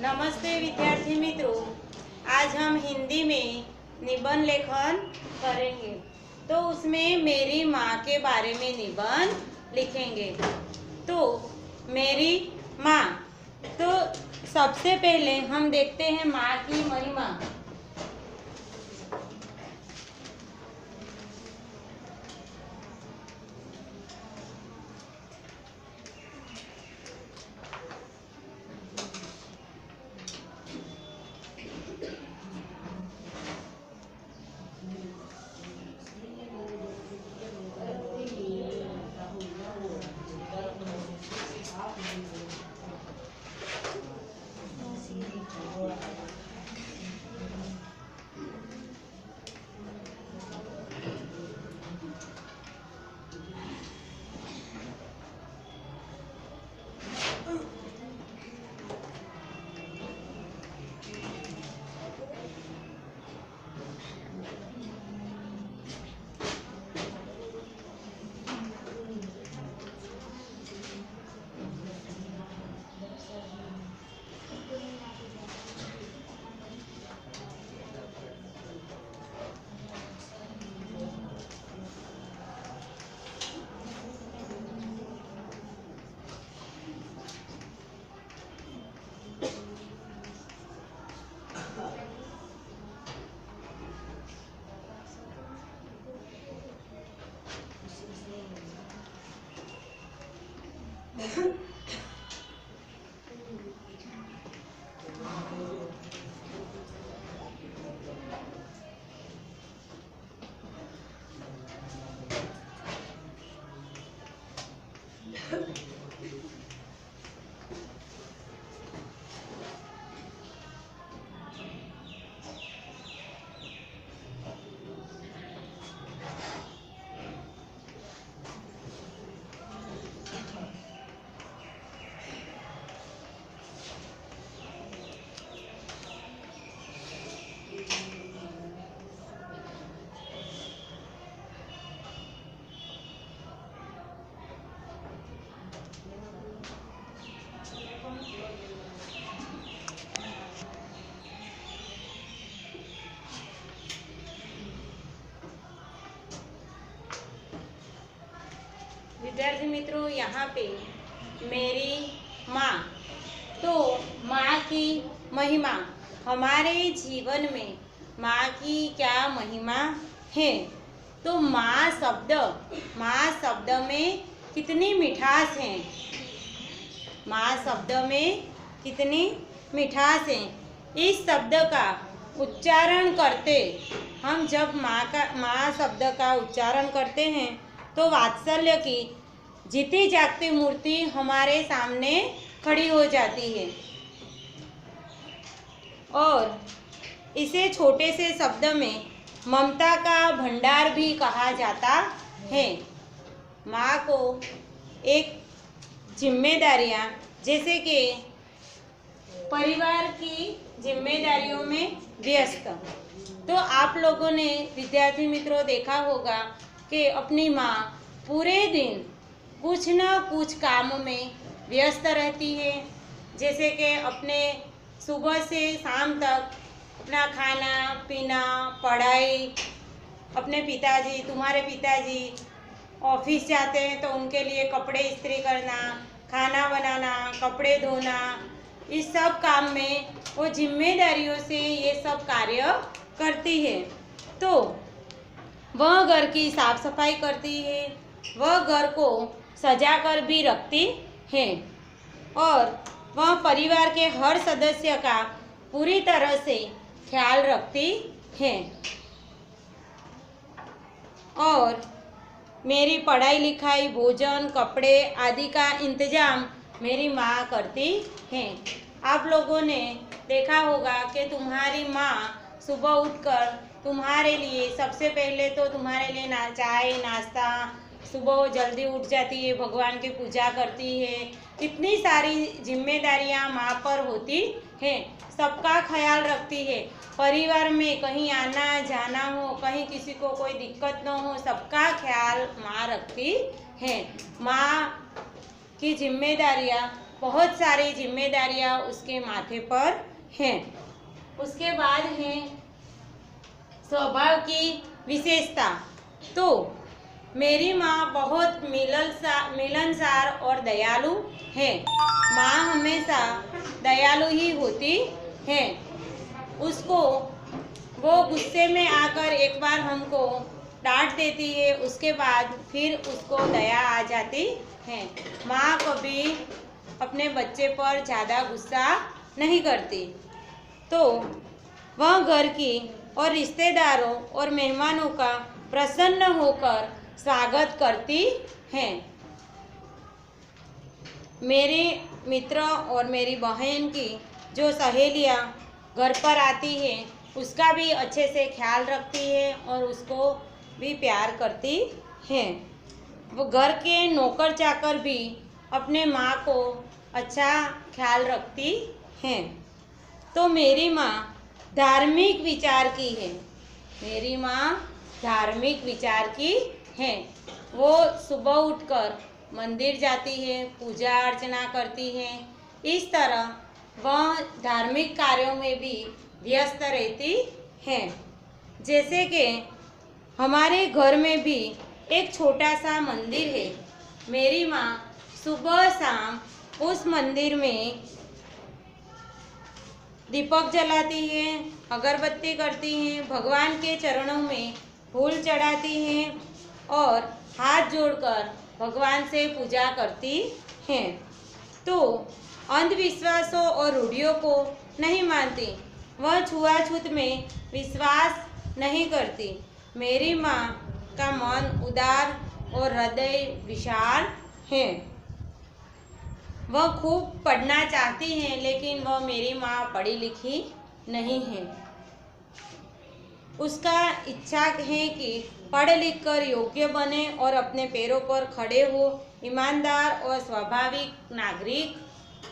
नमस्ते विद्यार्थी मित्रों, आज हम हिंदी में निबंध लेखन करेंगे। तो उसमें मेरी माँ के बारे में निबंध लिखेंगे। तो मेरी माँ, तो सबसे पहले हम देखते हैं माँ की महिमा। विद्यार्थी मित्रों, यहाँ पे मेरी माँ, तो माँ की महिमा। हमारे जीवन में माँ की क्या महिमा है? तो माँ शब्द में कितनी मिठास है। माँ शब्द में कितनी मिठास है। इस शब्द का उच्चारण करते, हम जब माँ शब्द का उच्चारण करते हैं तो वात्सल्य की जीती जागती मूर्ति हमारे सामने खड़ी हो जाती है। और इसे छोटे से शब्द में ममता का भंडार भी कहा जाता है। माँ को एक जिम्मेदारियाँ, जैसे कि परिवार की जिम्मेदारियों में व्यस्त। तो आप लोगों ने विद्यार्थी मित्रों देखा होगा कि अपनी माँ पूरे दिन कुछ न कुछ काम में व्यस्त रहती है। जैसे कि अपने सुबह से शाम तक अपना खाना पीना, पढ़ाई, अपने पिताजी, तुम्हारे पिताजी ऑफिस जाते हैं तो उनके लिए कपड़े इस्त्री करना, खाना बनाना, कपड़े धोना, इस सब काम में वो जिम्मेदारियों से ये सब कार्य करती है। तो वह घर की साफ सफाई करती है, वह घर को सजा कर भी रखती है और वह परिवार के हर सदस्य का पूरी तरह से ख्याल रखती है। और मेरी पढ़ाई लिखाई, भोजन, कपड़े आदि का इंतजाम मेरी माँ करती है। आप लोगों ने देखा होगा कि तुम्हारी माँ सुबह उठकर तुम्हारे लिए, सबसे पहले तो तुम्हारे लिए चाय नाश्ता, सुबह जल्दी उठ जाती है, भगवान की पूजा करती है। इतनी सारी जिम्मेदारियाँ माँ पर होती हैं, सबका ख्याल रखती है। परिवार में कहीं आना जाना हो, कहीं किसी को कोई दिक्कत न हो, सबका ख्याल माँ रखती है। माँ की जिम्मेदारियाँ बहुत सारी जिम्मेदारियां उसके माथे पर हैं। उसके बाद है स्वभाव की विशेषता। तो मेरी माँ बहुत मिलनसार और दयालु है। माँ हमेशा दयालु ही होती है। उसको वो गुस्से में आकर एक बार हमको डांट देती है, उसके बाद फिर उसको दया आ जाती है। माँ कभी अपने बच्चे पर ज़्यादा गुस्सा नहीं करती। तो वह घर की और रिश्तेदारों और मेहमानों का प्रसन्न होकर स्वागत करती हैं। मेरे मित्र और मेरी बहन की जो सहेलियाँ घर पर आती हैं उसका भी अच्छे से ख्याल रखती है और उसको भी प्यार करती हैं। वो घर के नौकर चाकर भी अपने माँ को अच्छा ख्याल रखती हैं। तो मेरी माँ धार्मिक विचार की है। मेरी माँ धार्मिक विचार की है। वो सुबह उठकर मंदिर जाती है, पूजा अर्चना करती है। इस तरह वह धार्मिक कार्यों में भी व्यस्त रहती है। जैसे कि हमारे घर में भी एक छोटा सा मंदिर है। मेरी माँ सुबह शाम उस मंदिर में दीपक जलाती है, अगरबत्ती करती हैं, भगवान के चरणों में फूल चढ़ाती हैं और हाथ जोड़कर भगवान से पूजा करती हैं। तो अंधविश्वासों और रूढ़ियों को नहीं मानती। वह छुआछूत में विश्वास नहीं करती। मेरी माँ का मन उदार और हृदय विशाल है। वह खूब पढ़ना चाहती हैं, लेकिन वह मेरी माँ पढ़ी लिखी नहीं है। उसका इच्छा है कि पढ़ लिख कर योग्य बने और अपने पैरों पर खड़े हो, ईमानदार और स्वाभाविक नागरिक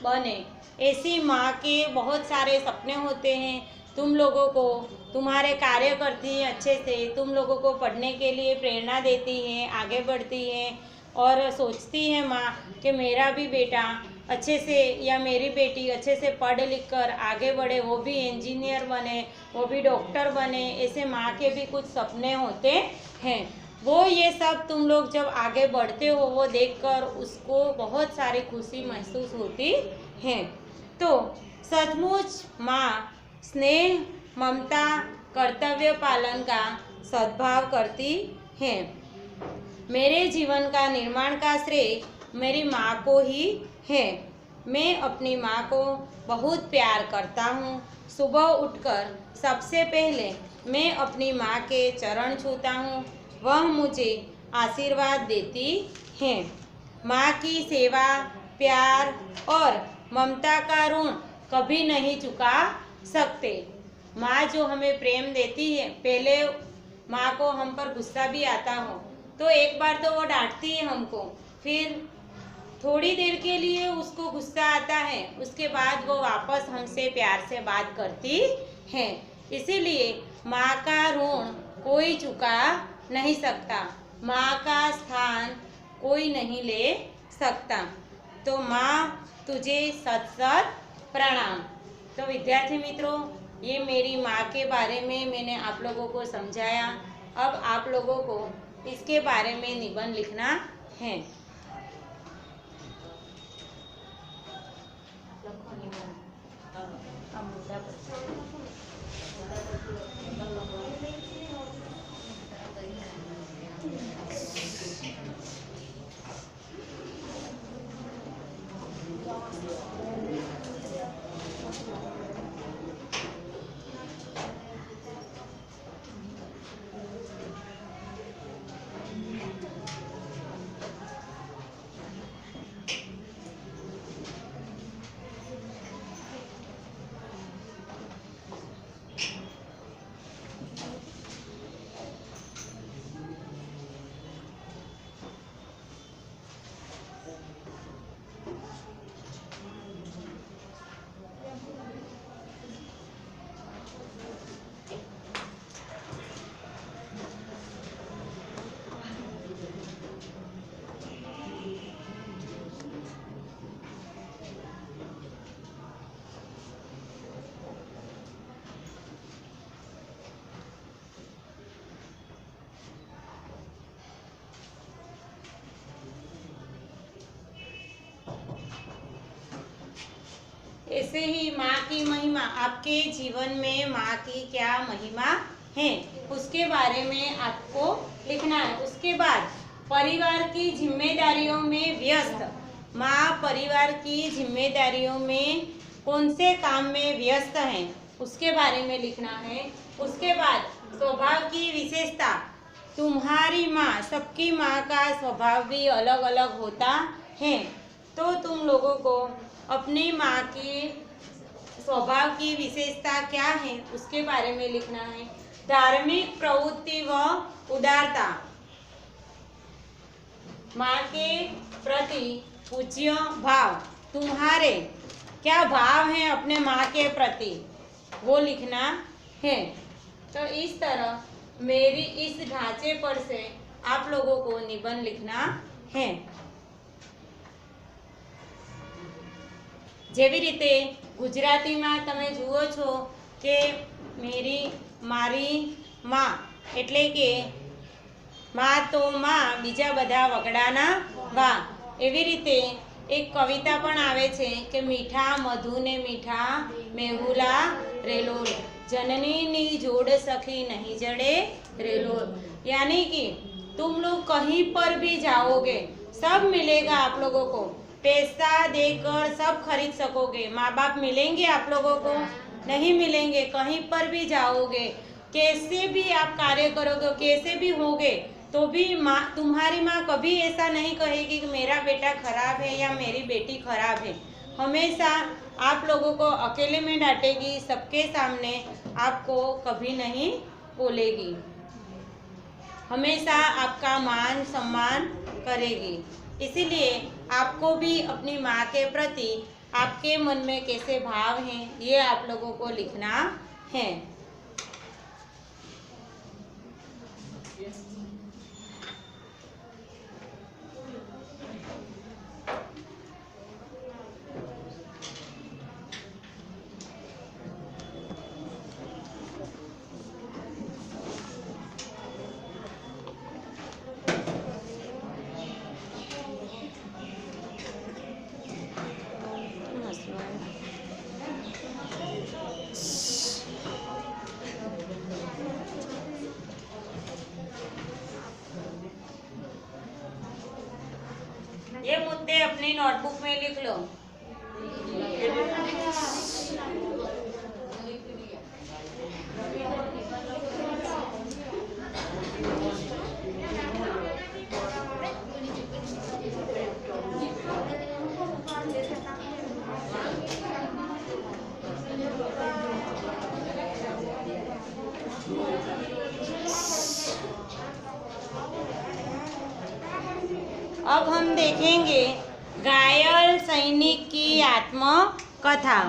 बने। ऐसी माँ के बहुत सारे सपने होते हैं। तुम लोगों को तुम्हारे कार्य करती है अच्छे से, तुम लोगों को पढ़ने के लिए प्रेरणा देती है, आगे बढ़ती है और सोचती है माँ कि मेरा भी बेटा अच्छे से या मेरी बेटी अच्छे से पढ़ लिख कर आगे बढ़े, वो भी इंजीनियर बने, वो भी डॉक्टर बने। ऐसे माँ के भी कुछ सपने होते हैं। वो ये सब तुम लोग जब आगे बढ़ते हो वो देखकर उसको बहुत सारी खुशी महसूस होती है। तो सचमुच माँ स्नेह, ममता, कर्तव्य पालन का सद्भाव करती है। मेरे जीवन का निर्माण का श्रेय मेरी माँ को ही है। मैं अपनी माँ को बहुत प्यार करता हूँ। सुबह उठकर सबसे पहले मैं अपनी माँ के चरण छूता हूँ। वह मुझे आशीर्वाद देती हैं। माँ की सेवा, प्यार और ममता का ऋण कभी नहीं चुका सकते। माँ जो हमें प्रेम देती है, पहले माँ को हम पर गुस्सा भी आता हो तो एक बार तो वो डांटती है हमको, फिर थोड़ी देर के लिए उसको गुस्सा आता है, उसके बाद वो वापस हमसे प्यार से बात करती है। इसीलिए माँ का ऋण कोई चुका नहीं सकता, माँ का स्थान कोई नहीं ले सकता। तो माँ तुझे सत सत प्रणाम। तो विद्यार्थी मित्रों, ये मेरी माँ के बारे में मैंने आप लोगों को समझाया। अब आप लोगों को इसके बारे में निबंध लिखना है। ऐसे ही माँ की महिमा, आपके जीवन में माँ की क्या महिमा है उसके बारे में आपको लिखना है। उसके बाद परिवार की जिम्मेदारियों में व्यस्त, माँ परिवार की जिम्मेदारियों में कौन से काम में व्यस्त हैं उसके बारे में लिखना है। उसके बाद स्वभाव की विशेषता, तुम्हारी माँ, सबकी माँ का स्वभाव भी अलग अलग होता है, तो तुम लोगों को अपनी माँ की स्वभाव की विशेषता क्या है उसके बारे में लिखना है। धार्मिक प्रवृत्ति व उदारता, माँ के प्रति पूज्य भाव, तुम्हारे क्या भाव हैं अपने माँ के प्रति वो लिखना है। तो इस तरह मेरी इस ढांचे पर से आप लोगों को निबंध लिखना है। જેવી રીતે ગુજરાતીમાં તમે જુઓ છો કે મારી માં એટલે કે માં તો માં બીજા બધા વગડાના વા, એવી રીતે એક કવિતા પણ આવે છે કે મીઠા મધુને મીઠા મેહુલા રેલોલ, जननी जोड़ सखी नहीं जड़े रेलोल, यानी कि तुम लोग कहीं पर भी जाओगे सब मिलेगा आप लोगों को, पैसा देकर सब खरीद सकोगे, माँ बाप मिलेंगे आप लोगों को नहीं मिलेंगे, कहीं पर भी जाओगे कैसे भी आप कार्य करोगे कैसे भी होगे तो भी माँ, तुम्हारी माँ कभी ऐसा नहीं कहेगी कि मेरा बेटा खराब है या मेरी बेटी खराब है, हमेशा आप लोगों को अकेले में डांटेगी, सबके सामने आपको कभी नहीं बोलेगी, हमेशा आपका मान सम्मान करेगी। इसीलिए आपको भी अपनी माँ के प्रति आपके मन में कैसे भाव हैं ये आप लोगों को लिखना है। ये मुद्दे अपनी नोटबुक में लिख लो। अब हम देखेंगे घायल सैनिक की आत्मकथा।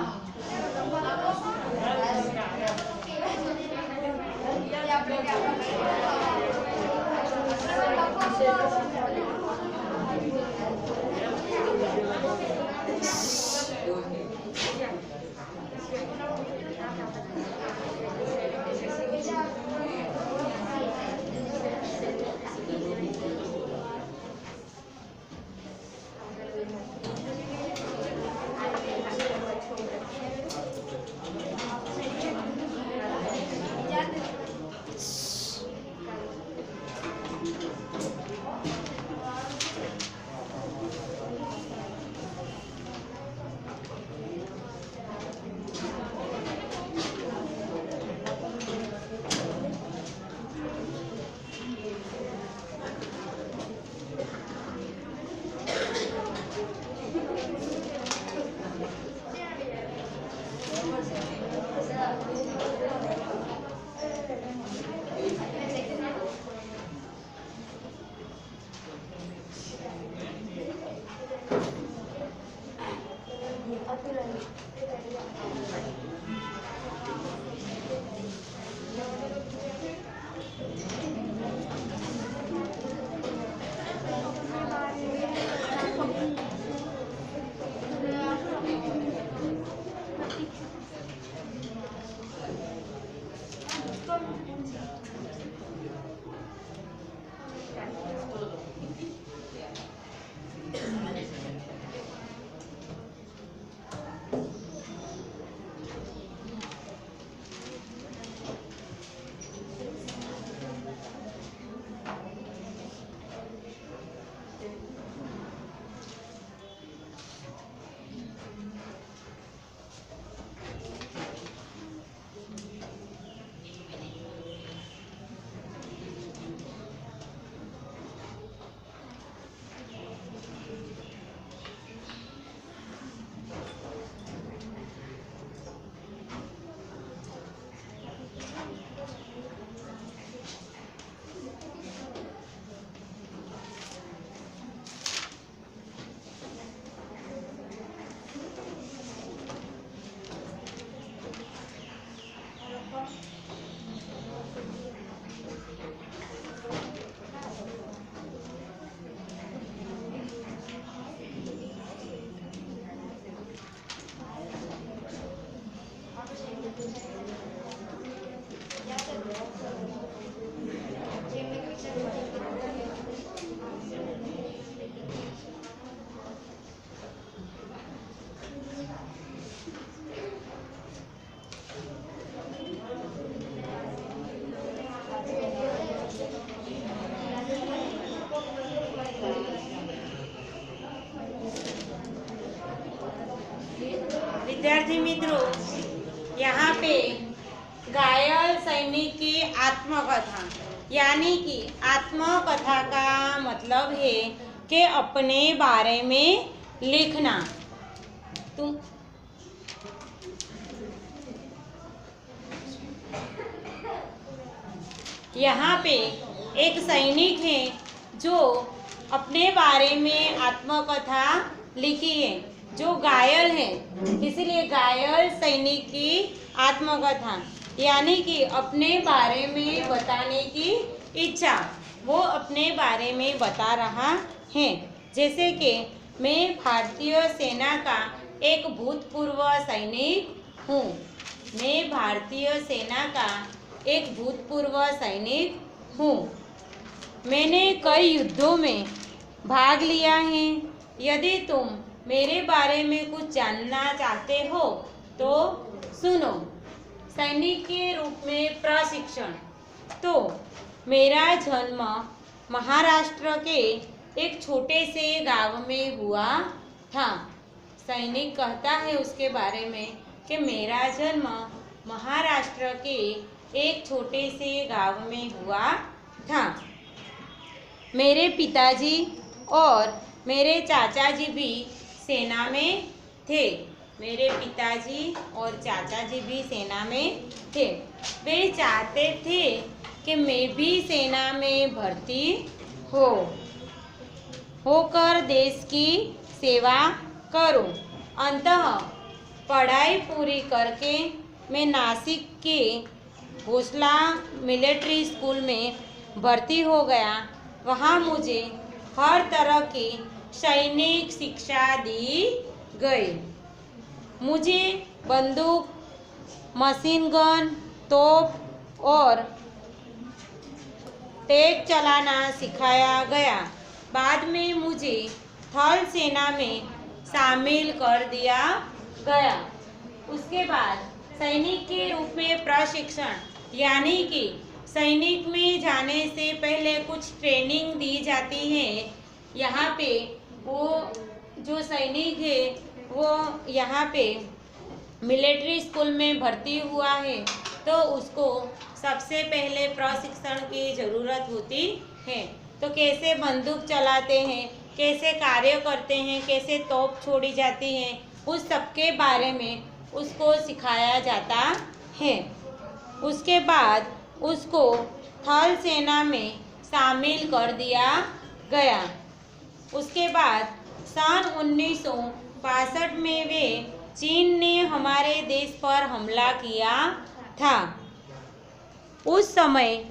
विद्यार्थी मित्रों, यहाँ पे घायल सैनिक की आत्मकथा, यानी कि आत्मकथा का मतलब है कि अपने बारे में लिखना। तुम यहाँ पे एक सैनिक है जो अपने बारे में आत्मकथा लिखी है, जो घायल है, इसलिए घायल सैनिक की आत्मकथा, यानी कि अपने बारे में बताने की इच्छा, वो अपने बारे में बता रहा है। जैसे कि मैं भारतीय सेना का एक भूतपूर्व सैनिक हूँ। मैं भारतीय सेना का एक भूतपूर्व सैनिक हूँ। मैंने कई युद्धों में भाग लिया है। यदि तुम मेरे बारे में कुछ जानना चाहते हो तो सुनो। सैनिक के रूप में प्रशिक्षण। तो मेरा जन्म महाराष्ट्र के एक छोटे से गांव में हुआ था। सैनिक कहता है उसके बारे में कि मेरा जन्म महाराष्ट्र के एक छोटे से गांव में हुआ था। मेरे पिताजी और मेरे चाचा जी भी सेना में थे। मेरे पिताजी और चाचा जी भी सेना में थे। वे चाहते थे कि मैं भी सेना में भर्ती होकर देश की सेवा करूं। अंततः पढ़ाई पूरी करके मैं नासिक के भोसला मिलिट्री स्कूल में भर्ती हो गया। वहाँ मुझे हर तरह की सैनिक शिक्षा दी गई। मुझे बंदूक, मशीन गन, तोप और टैंक चलाना सिखाया गया। बाद में मुझे थल सेना में शामिल कर दिया गया। उसके बाद सैनिक के रूप में प्रशिक्षण, यानी कि सैनिक में जाने से पहले कुछ ट्रेनिंग दी जाती है। यहाँ पे वो जो सैनिक है वो यहाँ पे मिलिट्री स्कूल में भर्ती हुआ है तो उसको सबसे पहले प्रशिक्षण की ज़रूरत होती है। तो कैसे बंदूक चलाते हैं, कैसे कार्य करते हैं, कैसे तोप छोड़ी जाती हैं, उस सब के बारे में उसको सिखाया जाता है। उसके बाद उसको थल सेना में शामिल कर दिया गया। उसके बाद सन 1965 में वे चीन ने हमारे देश पर हमला किया था। उस समय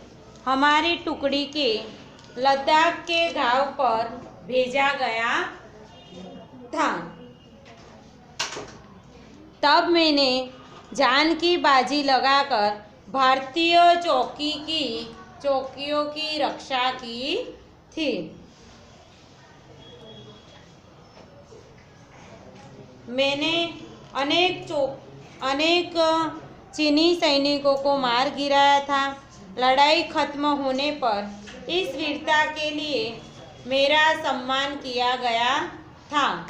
हमारी टुकड़ी के लद्दाख के गांव पर भेजा गया था। तब मैंने जान की बाजी लगाकर भारतीय चौकियों की रक्षा की थी। मैंने अनेक चीनी सैनिकों को मार गिराया था। लड़ाई खत्म होने पर इस वीरता के लिए मेरा सम्मान किया गया था।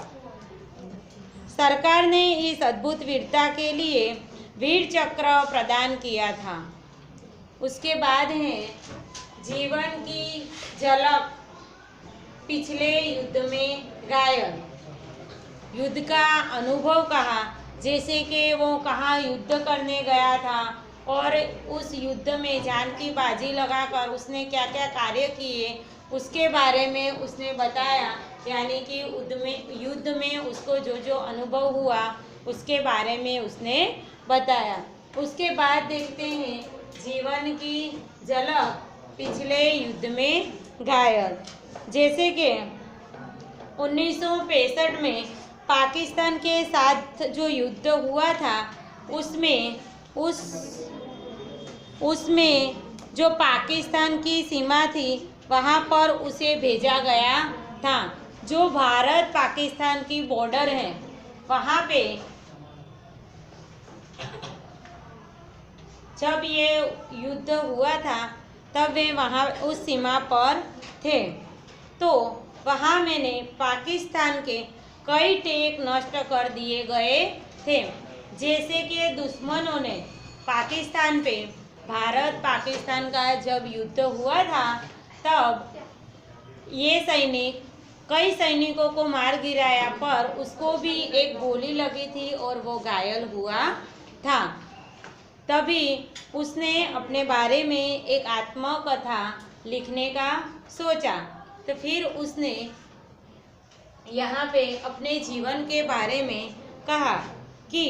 सरकार ने इस अद्भुत वीरता के लिए वीर चक्र प्रदान किया था। उसके बाद है जीवन की झलक। पिछले युद्ध में घायल, युद्ध का अनुभव कहा, जैसे कि वो कहाँ युद्ध करने गया था और उस युद्ध में जान की बाजी लगाकर उसने क्या क्या कार्य किए उसके बारे में उसने बताया। यानी कि युद्ध में उसको जो जो अनुभव हुआ उसके बारे में उसने बताया। उसके बाद देखते हैं जीवन की झलक पिछले युद्ध में घायल। जैसे कि 1965 में पाकिस्तान के साथ जो युद्ध हुआ था उसमें जो पाकिस्तान की सीमा थी वहाँ पर उसे भेजा गया था। जो भारत पाकिस्तान की बॉर्डर है वहाँ पे जब ये युद्ध हुआ था तब वे वहाँ उस सीमा पर थे। तो वहाँ मैंने पाकिस्तान के कई टैंक नष्ट कर दिए गए थे। जैसे कि दुश्मनों ने पाकिस्तान पे, भारत पाकिस्तान का जब युद्ध हुआ था तब ये सैनिक कई सैनिकों को मार गिराया, पर उसको भी एक गोली लगी थी और वो घायल हुआ था। तभी उसने अपने बारे में एक आत्मकथा लिखने का सोचा। तो फिर उसने यहाँ पे अपने जीवन के बारे में कहा कि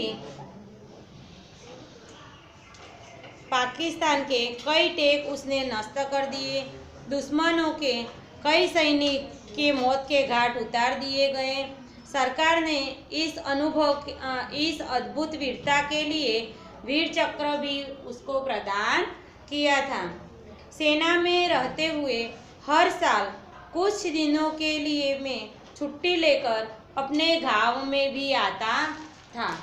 पाकिस्तान के कई टेक उसने नष्ट कर दिए, दुश्मनों के कई सैनिक के मौत के घाट उतार दिए गए। सरकार ने इस अद्भुत वीरता के लिए वीर चक्र भी उसको प्रदान किया था। सेना में रहते हुए हर साल कुछ दिनों के लिए मैं छुट्टी लेकर अपने गांव में भी आता था।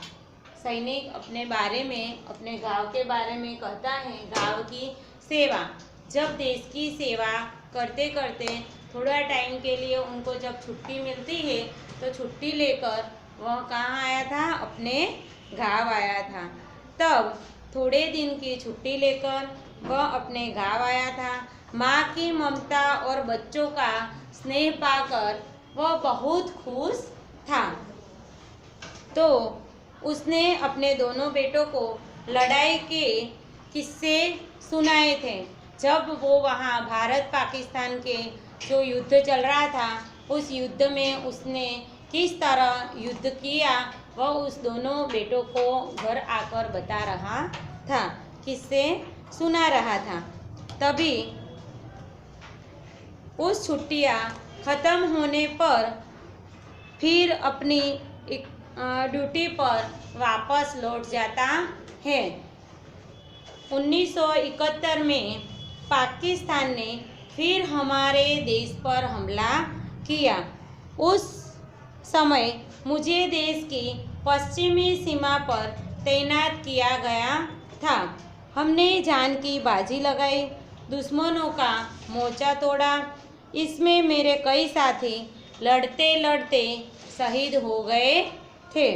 सैनिक अपने बारे में, अपने गांव के बारे में कहता है, गांव की सेवा। जब देश की सेवा करते करते थोड़ा टाइम के लिए उनको जब छुट्टी मिलती है तो छुट्टी लेकर वह कहाँ आया था? अपने गांव आया था। तब थोड़े दिन की छुट्टी लेकर वह अपने गांव आया था। माँ की ममता और बच्चों का स्नेह पाकर वह बहुत खुश था। तो उसने अपने दोनों बेटों को लड़ाई के किस्से सुनाए थे। जब वो वहाँ भारत पाकिस्तान के जो युद्ध चल रहा था, उस युद्ध में उसने किस तरह युद्ध किया वह उस दोनों बेटों को घर आकर बता रहा था, किससे सुना रहा था। तभी उस छुट्टियाँ ख़त्म होने पर फिर अपनी ड्यूटी पर वापस लौट जाता है। 1971 में पाकिस्तान ने फिर हमारे देश पर हमला किया। उस समय मुझे देश की पश्चिमी सीमा पर तैनात किया गया था। हमने जान की बाजी लगाई, दुश्मनों का मोर्चा तोड़ा। इसमें मेरे कई साथी लड़ते लड़ते शहीद हो गए थे।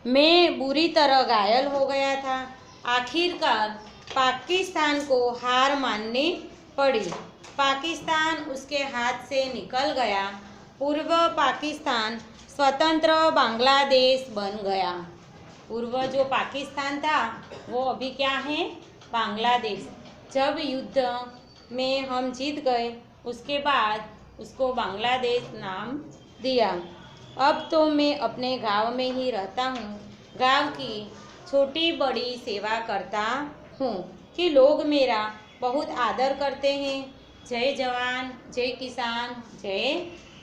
मैं बुरी तरह घायल हो गया था। आखिरकार पाकिस्तान को हार माननी पड़ी। पाकिस्तान उसके हाथ से निकल गया। पूर्व पाकिस्तान स्वतंत्र बांग्लादेश बन गया। पूर्व जो पाकिस्तान था वो अभी क्या है? बांग्लादेश। जब युद्ध में हम जीत गए उसके बाद उसको बांग्लादेश नाम दिया। अब तो मैं अपने गांव में ही रहता हूँ। गांव की छोटी बड़ी सेवा करता हूँ कि लोग मेरा बहुत आदर करते हैं। जय जवान, जय किसान, जय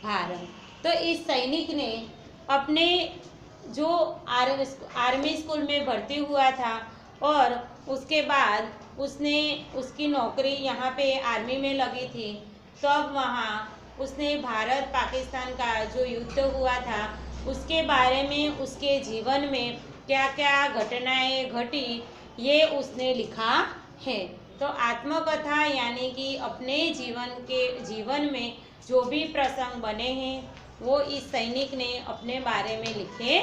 भारत। तो इस सैनिक ने अपने जो आर्मी स्कूल में भर्ती हुआ था और उसके बाद उसने उसकी नौकरी यहाँ पे आर्मी में लगी थी। तब वहाँ उसने भारत पाकिस्तान का जो युद्ध हुआ था उसके बारे में, उसके जीवन में क्या क्या घटनाएं घटी ये उसने लिखा है। तो आत्मकथा यानी कि अपने जीवन में जो भी प्रसंग बने हैं वो इस सैनिक ने अपने बारे में लिखे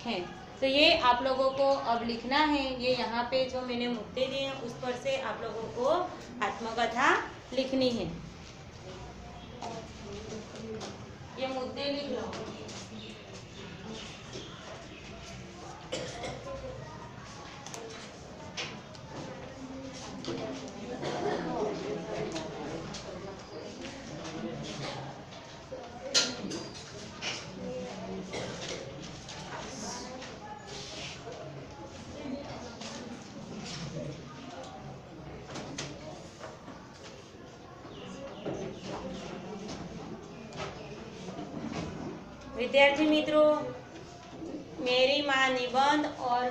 हैं। तो ये आप लोगों को अब लिखना है। ये यहाँ पे जो मैंने मुद्दे दिए हैं उस पर से आप लोगों को आत्मकथा लिखनी है। ये मुद्दे लिख लो। विद्यार्थी मित्रों, मेरी माँ निबंध और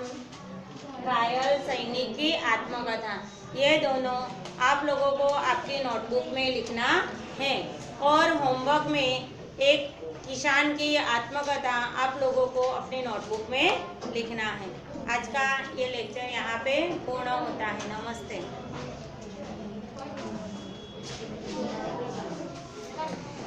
घायल सैनिक की आत्मकथा, ये दोनों आप लोगों को आपकी नोटबुक में लिखना है। और होमवर्क में एक किसान की आत्मकथा आप लोगों को अपनी नोटबुक में लिखना है। आज का ये लेक्चर यहाँ पे पूर्ण होता है। नमस्ते।